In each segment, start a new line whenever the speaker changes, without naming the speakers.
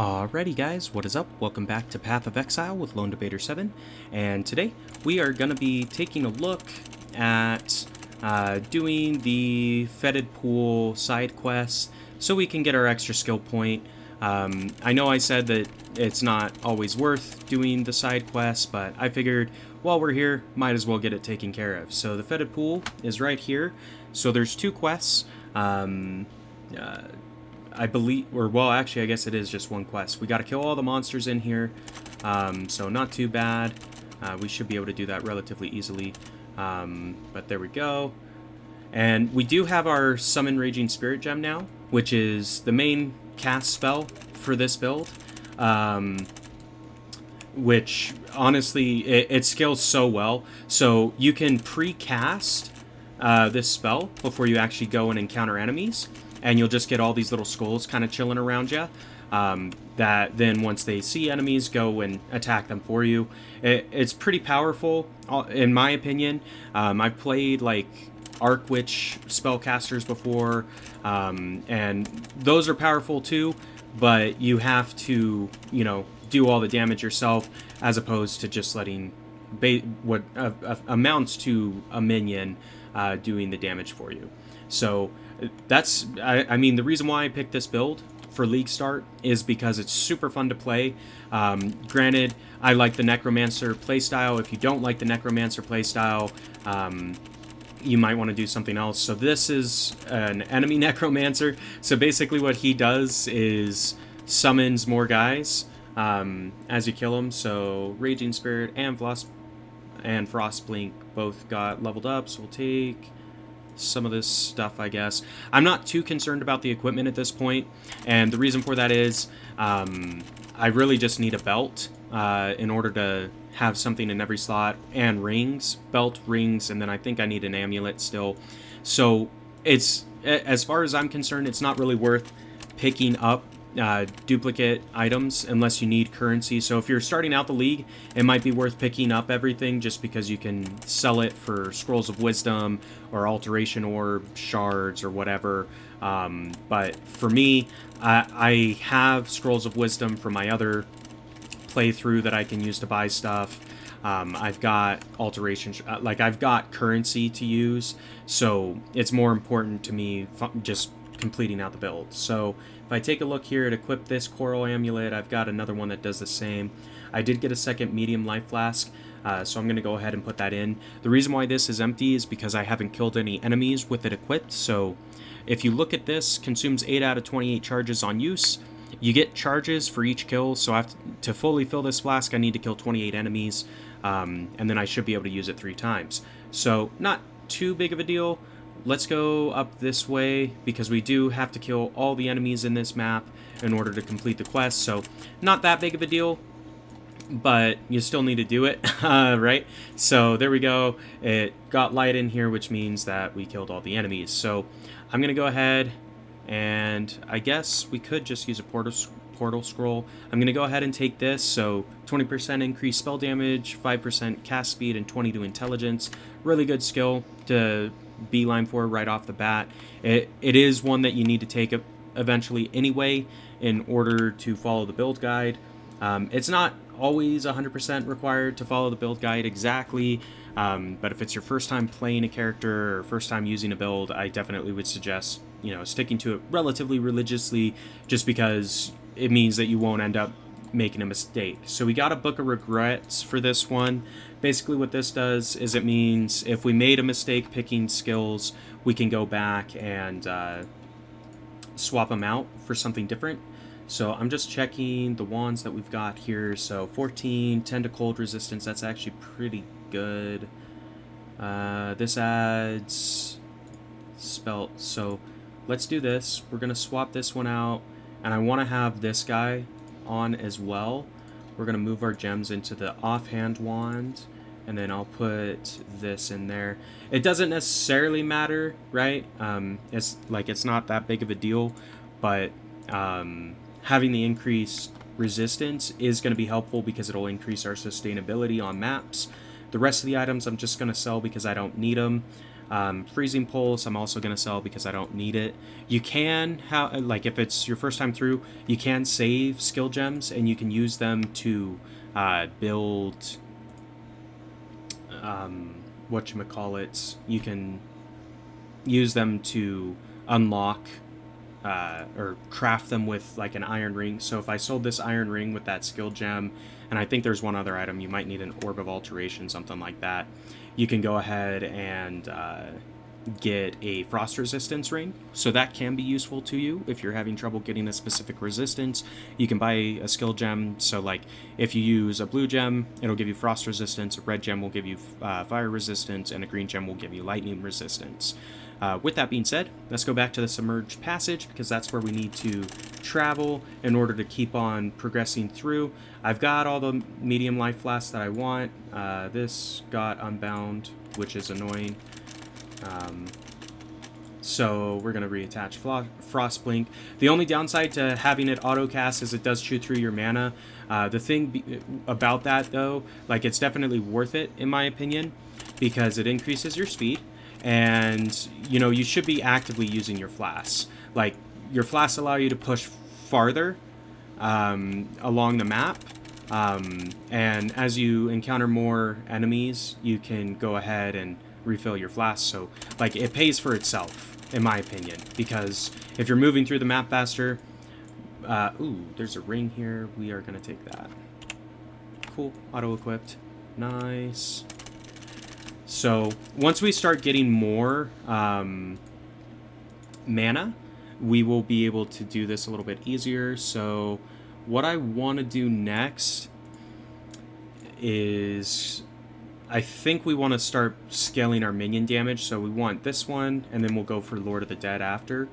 Alrighty guys, what is up? Welcome back to Path of Exile with LD7, and today we are going to be taking a look at doing the Fetid Pool side quests so we can get our extra skill point. I know I said that it's not always worth doing the side quests, but I figured while we're here, might as well get it taken care of. So the Fetid Pool is right here. So there's two quests. I believe, or well, actually, I guess it is just one quest. We got to kill all the monsters in here, so not too bad. We should be able to do that relatively easily, but there we go. And we do have our Summon Raging Spirit Gem now, which is the main cast spell for this build, which, honestly, it scales so well. So you can pre-cast this spell before you actually go and encounter enemies, and you'll just get all these little skulls kind of chilling around you, that then once they see enemies, go and attack them for you. It's pretty powerful, in my opinion. I've played like Arc Witch spellcasters before, and those are powerful too, but you have to, you know, do all the damage yourself, as opposed to just letting what amounts to a minion doing the damage for you. So that's, I mean, the reason why I picked this build for League Start is because it's super fun to play. Granted, I like the Necromancer playstyle. If you don't like the Necromancer playstyle, you might want to do something else. So this is an enemy Necromancer. So basically what he does is summons more guys as you kill them. So Raging Spirit and Frostblink both got leveled up, so we'll take some of this stuff, I guess. I'm not too concerned about the equipment at this point, and the reason for that is I really just need a belt in order to have something in every slot, and rings, belt, rings, and then I think I need an amulet still. So it's, as far as I'm concerned, it's not really worth picking up duplicate items unless you need currency. So if you're starting out the league, it might be worth picking up everything just because you can sell it for scrolls of wisdom or alteration orb, shards, or whatever. But for me, I have scrolls of wisdom from my other playthrough that I can use to buy stuff. I've got alteration, like I've got currency to use, so it's more important to me just completing out the build. So if I take a look here at equip this coral amulet, I've got another one that does the same. I did get a second medium life flask, so I'm going to go ahead and put that in. The reason why this is empty is because I haven't killed any enemies with it equipped. So if you look at this, consumes 8 out of 28 charges on use. You get charges for each kill, so I have to fully fill this flask, I need to kill 28 enemies, and then I should be able to use it 3 times. So not too big of a deal. Let's go up this way, because we do have to kill all the enemies in this map in order to complete the quest, so not that big of a deal, but you still need to do it, right? So there we go. It got light in here, which means that we killed all the enemies. So I'm going to go ahead, and I guess we could just use a portal scroll. I'm going to go ahead and take this, so 20% increased spell damage, 5% cast speed, and 20 to intelligence. Really good skill to beeline for right off the bat. It is one that you need to take eventually anyway in order to follow the build guide. It's not always 100% required to follow the build guide exactly, but if it's your first time playing a character or first time using a build, I definitely would suggest, you know, sticking to it relatively religiously, just because it means that you won't end up making a mistake. So we got a Book of Regrets for this one. Basically what this does is it means if we made a mistake picking skills, we can go back and swap them out for something different. So I'm just checking the wands that we've got here. So 14, 10 to cold resistance, that's actually pretty good. This adds spell, so let's do this. We're gonna swap this one out, and I want to have this guy on as well. We're going to move our gems into the offhand wand, and then I'll put this in there. It doesn't necessarily matter, right? It's not that big of a deal, but having the increased resistance is going to be helpful because it'll increase our sustainability on maps. The rest of the items I'm just going to sell because I don't need them. Freezing Pulse, I'm also going to sell because I don't need it. You can, like if it's your first time through, you can save skill gems and you can use them to build, whatchamacallit, you can use them to unlock or craft them with like an iron ring. So if I sold this iron ring with that skill gem, and I think there's one other item, you might need an orb of alteration, something like that, you can go ahead and get a frost resistance ring. So that can be useful to you if you're having trouble getting a specific resistance. You can buy a skill gem. So like if you use a blue gem, it'll give you frost resistance, a red gem will give you fire resistance, and a green gem will give you lightning resistance. With that being said, let's go back to the Submerged Passage, because that's where we need to travel in order to keep on progressing through. I've got all the medium life flasks that I want. This got unbound, which is annoying. So we're going to reattach Frostblink. The only downside to having it auto-cast is it does chew through your mana. The thing about that, though, like it's definitely worth it, in my opinion, because it increases your speed. And, you know, you should be actively using your flasks. Like, your flasks allow you to push farther along the map. And as you encounter more enemies, you can go ahead and refill your flasks. So, like, it pays for itself, in my opinion. Because if you're moving through the map faster... ooh, there's a ring here. We are going to take that. Cool. Auto-equipped. Nice. So once we start getting more mana, we will be able to do this a little bit easier. So what I want to do next is I think we want to start scaling our minion damage. So we want this one, and then we'll go for Lord of the Dead after.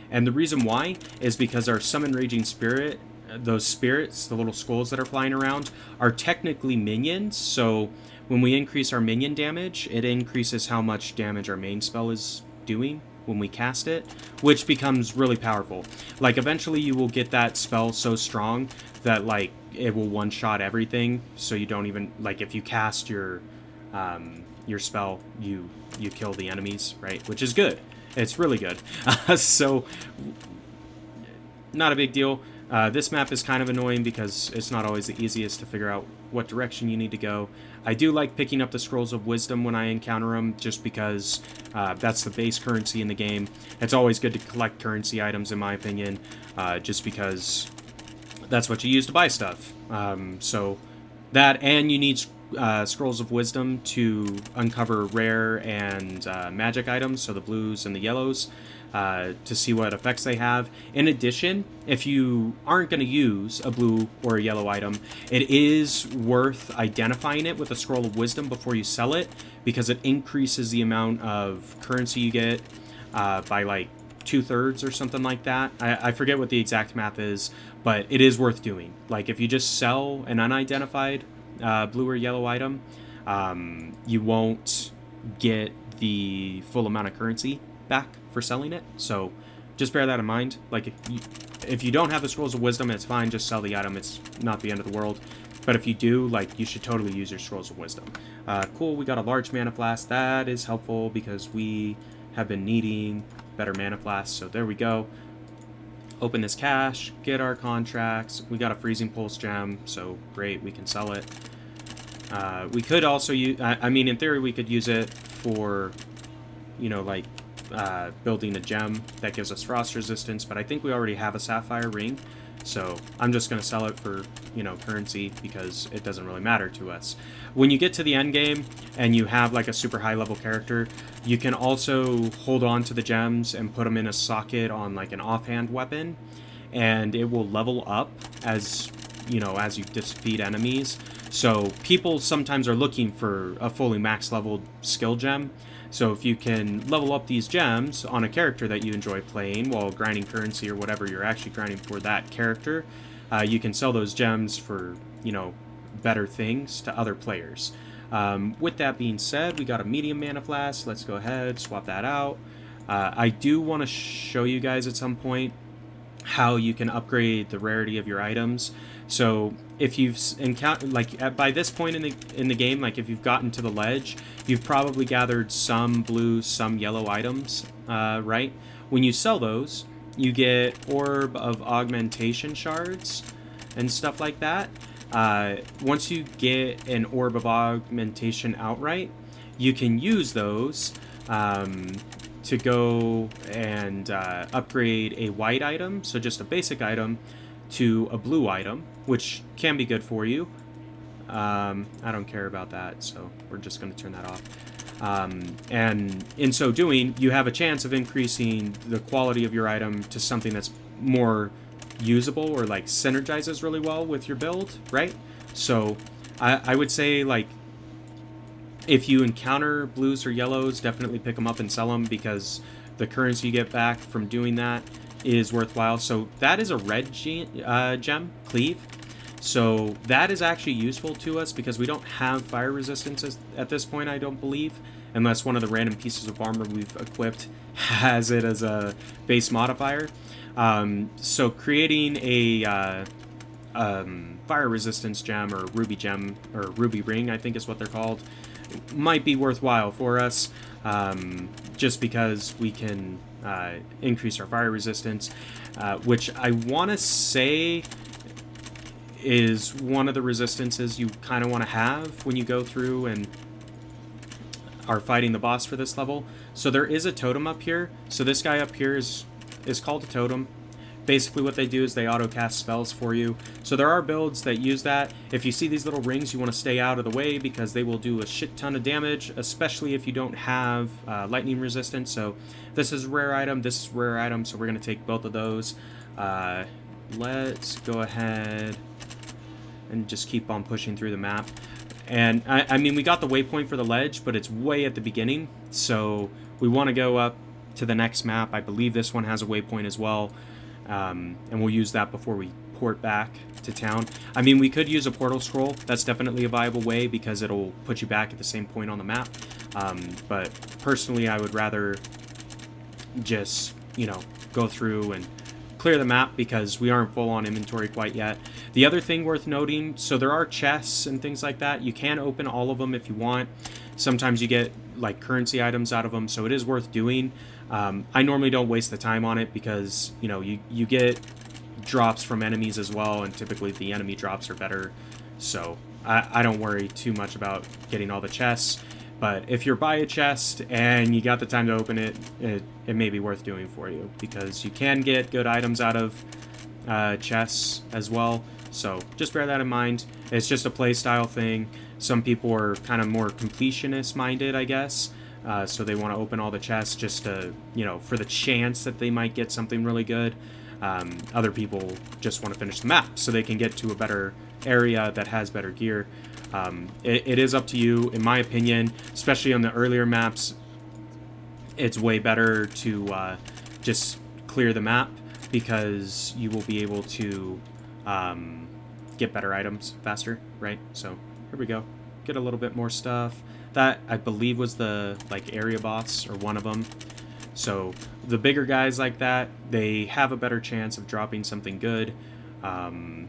And the reason why is because our Summon Raging Spirit, those spirits, the little skulls that are flying around, are technically minions. So when we increase our minion damage, it increases how much damage our main spell is doing when we cast it, which becomes really powerful. Like, eventually you will get that spell so strong that, like, it will one-shot everything, so you don't even... Like, if you cast your spell, you kill the enemies, right? Which is good. It's really good. So, not a big deal. This map is kind of annoying because it's not always the easiest to figure out what direction you need to go. I do like picking up the Scrolls of Wisdom when I encounter them, just because that's the base currency in the game. It's always good to collect currency items, in my opinion, just because that's what you use to buy stuff. So that, and you need Scrolls of Wisdom to uncover rare and magic items, so the blues and the yellows, to see what effects they have. In addition, if you aren't going to use a blue or a yellow item, it is worth identifying it with a Scroll of Wisdom before you sell it, because it increases the amount of currency you get by like 2/3 or something like that. I forget what the exact math is, but it is worth doing. Like, if you just sell an unidentified blue or yellow item, you won't get the full amount of currency back for selling it. So just bear that in mind. Like, if you don't have the Scrolls of Wisdom, it's fine, just sell the item. It's not the end of the world. But if you do, like, you should totally use your Scrolls of Wisdom. Cool, we got a large mana flask. That is helpful because we have been needing better mana flasks. So there we go. Open this cache, get our contracts. We got a Freezing Pulse gem, so great, we can sell it. We could also use, I mean, in theory, we could use it for, you know, like, building a gem that gives us frost resistance, but I think we already have a sapphire ring, so I'm just going to sell it for, you know, currency, because it doesn't really matter to us. When you get to the end game and you have like a super high level character, you can also hold on to the gems and put them in a socket on like an offhand weapon, and it will level up as, you know, as you defeat enemies. So people sometimes are looking for a fully max leveled skill gem. So if you can level up these gems on a character that you enjoy playing while grinding currency or whatever you're actually grinding for that character, you can sell those gems for, you know, better things to other players. With that being said, we got a medium mana flask. Let's go ahead, swap that out. I do want to show you guys at some point how you can upgrade the rarity of your items. So if you've encountered, like by this point in the game, like if you've gotten to the ledge, you've probably gathered some blue, some yellow items, right? When you sell those, you get orb of augmentation shards and stuff like that. Once you get an orb of augmentation outright, you can use those to go and upgrade a white item, so just a basic item, to a blue item, which can be good for you. I don't care about that, so we're just going to turn that off. And in so doing, you have a chance of increasing the quality of your item to something that's more usable or like synergizes really well with your build, right? So I would say, like, if you encounter blues or yellows, definitely pick them up and sell them, because the currency you get back from doing that is worthwhile. So that is a red gem, Cleave. So that is actually useful to us because we don't have fire resistance at this point, I don't believe, unless one of the random pieces of armor we've equipped has it as a base modifier. So creating a fire resistance gem, or ruby gem, or ruby ring, I think is what they're called, might be worthwhile for us, just because we can increase our fire resistance, which I want to say is one of the resistances you kind of want to have when you go through and are fighting the boss for this level. So there is a totem up here. So this guy up here is called a totem. Basically what they do is they auto-cast spells for you. So there are builds that use that. If you see these little rings, you want to stay out of the way because they will do a shit ton of damage, especially if you don't have lightning resistance. So this is a rare item, this is a rare item, so we're going to take both of those. Let's go ahead and just keep on pushing through the map. And I mean, we got the waypoint for the ledge, but it's way at the beginning. So we want to go up to the next map. I believe this one has a waypoint as well. And we'll use that before we port back to town. I mean, we could use a portal scroll. That's definitely a viable way because it'll put you back at the same point on the map. But personally, I would rather just, you know, go through and clear the map because we aren't full on inventory quite yet. The other thing worth noting, so there are chests and things like that. You can open all of them if you want. Sometimes you get like currency items out of them, so it is worth doing. I normally don't waste the time on it because, you know, you get drops from enemies as well, and typically the enemy drops are better. So I don't worry too much about getting all the chests. But if you're by a chest and you got the time to open it, it may be worth doing for you because you can get good items out of chests as well. So just bear that in mind. It's just a playstyle thing. Some people are kind of more completionist minded, I guess. So they want to open all the chests just to, you know, for the chance that they might get something really good. Other people just want to finish the map so they can get to a better area that has better gear. It is up to you, in my opinion, especially on the earlier maps. It's way better to just clear the map because you will be able to get better items faster, right? So here we go. Get a little bit more stuff. That, I believe, was the like area boss, or one of them. So the bigger guys like that, they have a better chance of dropping something good, and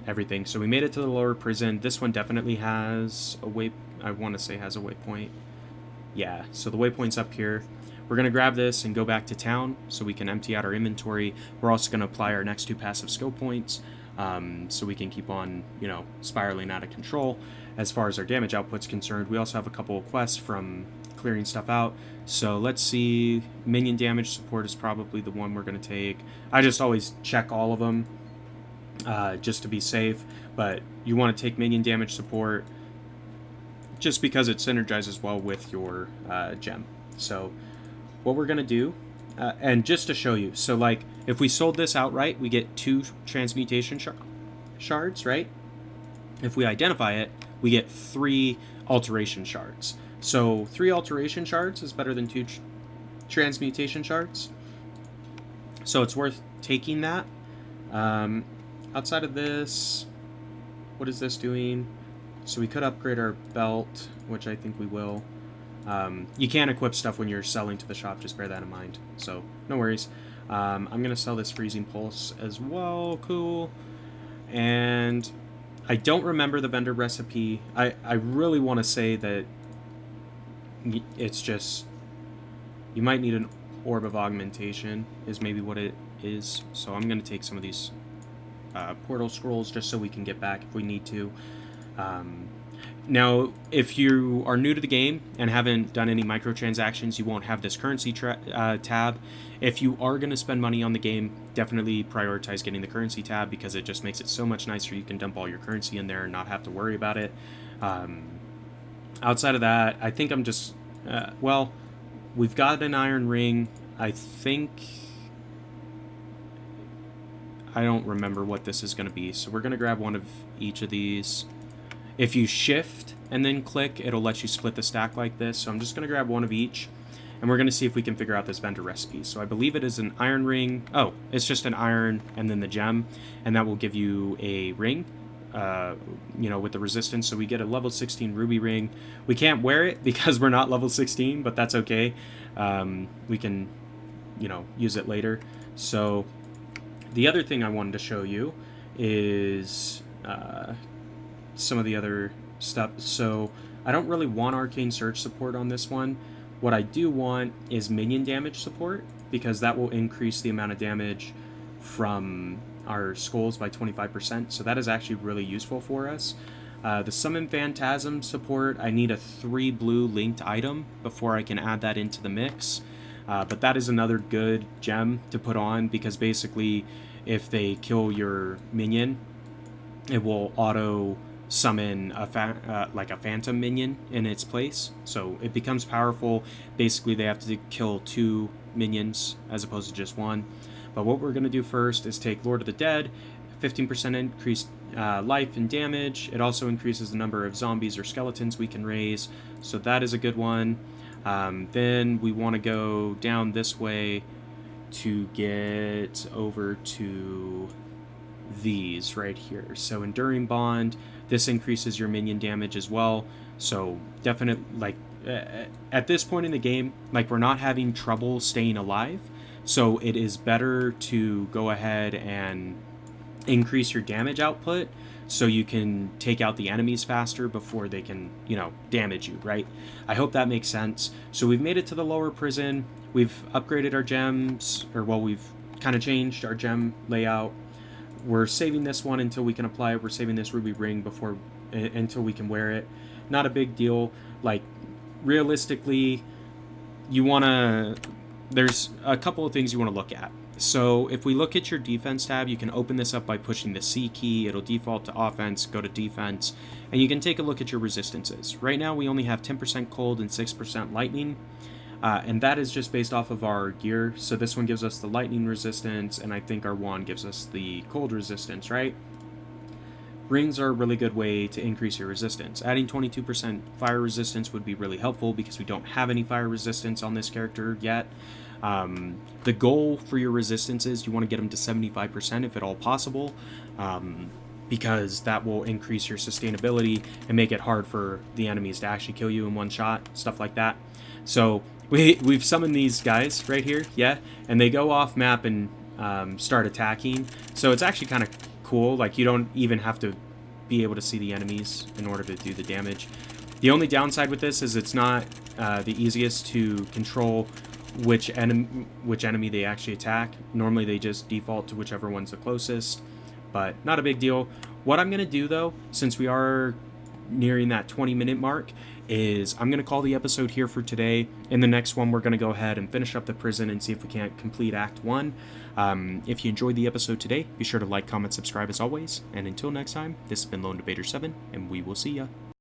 everything. So we made it to the lower prison. This one definitely has a I want to say has a waypoint. Yeah, so the waypoint's up here. We're going to grab this and go back to town so we can empty out our inventory. We're also going to apply our next 2 passive skill points, so we can keep on, you know, spiraling out of control as far as our damage output's concerned. We also have a couple of quests from clearing stuff out. So let's see. Minion damage support is probably the one we're going to take. I just always check all of them just to be safe, but you want to take minion damage support just because it synergizes well with your gem. So what we're going to do, and just to show you, so like if we sold this outright, we get 2 transmutation shards, right? If we identify it, we get 3 alteration shards. So 3 alteration shards is better than 2 transmutation shards. So it's worth taking that. Outside of this, what is this doing? So we could upgrade our belt, which I think we will. You can equip stuff when you're selling to the shop, just bear that in mind. So no worries. I'm going to sell this Freezing Pulse as well. Cool. And I don't remember the vendor recipe. I really want to say that it's just... You might need an Orb of Augmentation is maybe what it is. So I'm going to take some of these portal scrolls just so we can get back if we need to. Now, if you are new to the game and haven't done any microtransactions, you won't have this currency tab. If you are going to spend money on the game, definitely prioritize getting the currency tab because it just makes it so much nicer. You can dump all your currency in there and not have to worry about it. Outside of that, I think I'm just... well, we've got an iron ring. I think... I don't remember what this is going to be, so we're going to grab one of each of these. If you shift and then click, it'll let you split the stack like this. So I'm just going to grab one of each, and we're going to see if we can figure out this vendor recipe. So I believe it is an iron ring. Oh, it's just an iron and then the gem, and that will give you a ring, with the resistance. So we get a level 16 ruby ring. We can't wear it because we're not level 16, but that's okay. We can, use it later. So the other thing I wanted to show you is... some of the other stuff. So I don't really want arcane surge support on this one. What I do want is minion damage support, because that will increase the amount of damage from our skulls by 25%. So that is actually really useful for us. The summon phantasm support, I need a 3 blue linked item before I can add that into the mix. But that is another good gem to put on, because basically if they kill your minion, it will auto summon like a phantom minion in its place, so it becomes powerful. Basically they have to kill 2 minions as opposed to just 1. But what we're going to do first is take Lord of the Dead, 15% increased life and damage. It also increases the number of zombies or skeletons we can raise, so that is a good one. Then we want to go down this way to get over to these right here. So Enduring Bond, this increases your minion damage as well. So definitely, at this point in the game, we're not having trouble staying alive, so it is better to go ahead and increase your damage output so you can take out the enemies faster before they can, damage you, right? I hope that makes sense. So we've made it to the lower prison. We've upgraded our gems, or well, we've kind of changed our gem layout. We're saving this one until we can apply it. We're saving this ruby ring until we can wear it. Not a big deal. Realistically, there's a couple of things you want to look at. So if we look at your defense tab, you can open this up by pushing the C key. It'll default to offense, go to defense, and you can take a look at your resistances. Right now we only have 10% cold and 6% lightning. And that is just based off of our gear. So this one gives us the lightning resistance, and I think our wand gives us the cold resistance, right? Rings are a really good way to increase your resistance. Adding 22% fire resistance would be really helpful because we don't have any fire resistance on this character yet. The goal for your resistance is you want to get them to 75% if at all possible, because that will increase your sustainability and make it hard for the enemies to actually kill you in one shot, stuff like that. So we've summoned these guys right here, yeah, and they go off map and start attacking. So it's actually kind of cool. You don't even have to be able to see the enemies in order to do the damage. The only downside with this is it's not the easiest to control which enemy they actually attack. Normally they just default to whichever one's the closest, but not a big deal. What I'm going to do though, since we are nearing that 20-minute mark, is I'm going to call the episode here for today. In the next one, we're going to go ahead and finish up the prison and see if we can't complete Act 1. If you enjoyed the episode today, be sure to like, comment, subscribe as always. And until next time, this has been Lone Debater 7, and we will see ya.